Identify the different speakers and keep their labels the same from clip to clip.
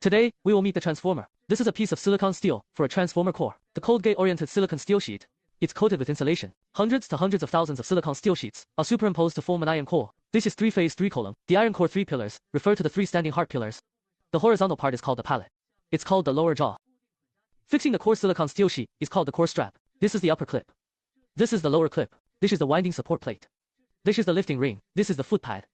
Speaker 1: Today, we will meet the transformer. This is a piece of silicon steel for a transformer core. The cold gate-oriented silicon steel sheet. It's coated with insulation. Hundreds to hundreds of thousands of silicon steel sheets are superimposed to form an iron core. This is three-phase, three-column. The iron core 3 pillars refer to the 3 standing heart pillars. The horizontal part is called the pallet. It's called the lower jaw. Fixing the core silicon steel sheet is called the core strap. This is the upper clip. This is the lower clip. This is the winding support plate. This is the lifting ring. This is the foot pad.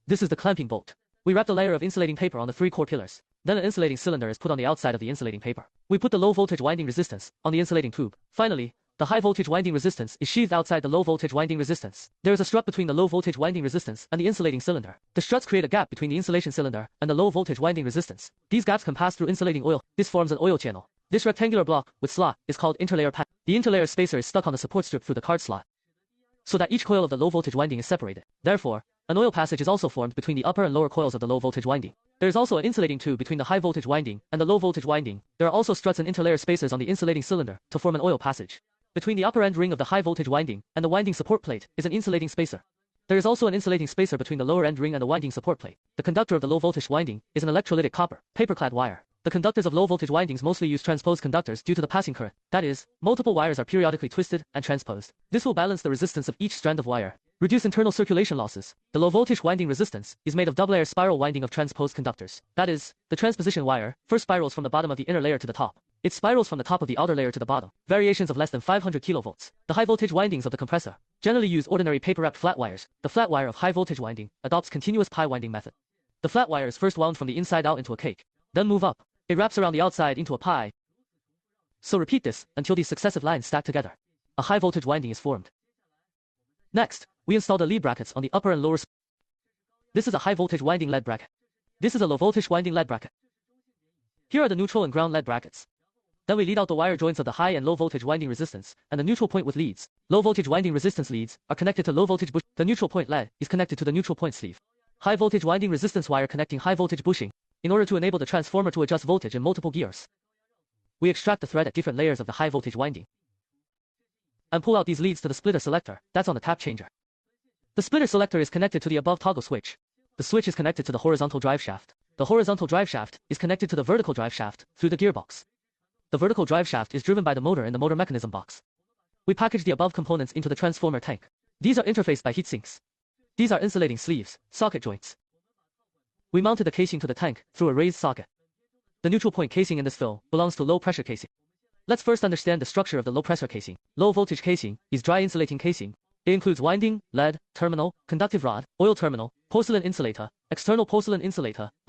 Speaker 1: This is the clamping bolt. We wrap the layer of insulating paper on the 3 core pillars. Then an insulating cylinder is put on the outside of the insulating paper. We put the low voltage winding resistance on the insulating tube. Finally, the high voltage winding resistance is sheathed outside the low voltage winding resistance. There is a strut between the low voltage winding resistance and the insulating cylinder. The struts create a gap between the insulation cylinder and the low voltage winding resistance. These gaps can pass through insulating oil. This forms an oil channel. This rectangular block with slot is called interlayer pad. The interlayer spacer is stuck on the support strip through the card slot, so that each coil of the low voltage winding is separated. Therefore, an oil passage is also formed between the upper and lower coils of the low voltage winding. There is also an insulating tube between the high voltage winding and the low voltage winding. There are also struts and interlayer spacers on the insulating cylinder to form an oil passage. Between the upper end ring of the high voltage winding and the winding support plate is an insulating spacer. There is also an insulating spacer between the lower end ring and the winding support plate. The conductor of the low voltage winding is an electrolytic copper, paper-clad wire. The conductors of low voltage windings mostly use transposed conductors due to the passing current. That is, multiple wires are periodically twisted and transposed. This will balance the resistance of each strand of wire, reduce internal circulation losses. The low voltage winding resistance is made of double-layer spiral winding of transposed conductors. That is, the transposition wire first spirals from the bottom of the inner layer to the top. It spirals from the top of the outer layer to the bottom. Variations of less than 500 kilovolts. The high voltage windings of the compressor generally use ordinary paper-wrapped flat wires. The flat wire of high voltage winding adopts continuous pi winding method. The flat wire is first wound from the inside out into a cake, then move up. It wraps around the outside into a pie. So repeat this until these successive lines stack together. A high voltage winding is formed. Next, we install the lead brackets on the upper and lower. This is a high voltage winding lead bracket. This is a low voltage winding lead bracket. Here are the neutral and ground lead brackets. Then we lead out the wire joints of the high and low voltage winding resistance and the neutral point with leads. Low voltage winding resistance leads are connected to low voltage bush. The neutral point lead is connected to the neutral point sleeve. High voltage winding resistance wire connecting high voltage bushing in order to enable the transformer to adjust voltage in multiple gears. We extract the thread at different layers of the high voltage winding and pull out these leads to the splitter selector that's on the tap changer. The splitter selector is connected to the above toggle switch. The switch is connected to the horizontal drive shaft. The horizontal drive shaft is connected to the vertical drive shaft through the gearbox. The vertical drive shaft is driven by the motor in the motor mechanism box. We package the above components into the transformer tank. These are interfaced by heat sinks. These are insulating sleeves, socket joints. We mounted the casing to the tank through a raised socket. The neutral point casing in this fill belongs to low pressure casing. Let's first understand the structure of the low pressure casing. Low voltage casing is dry insulating casing. It includes winding, lead, terminal, conductive rod, oil terminal, porcelain insulator, external porcelain insulator,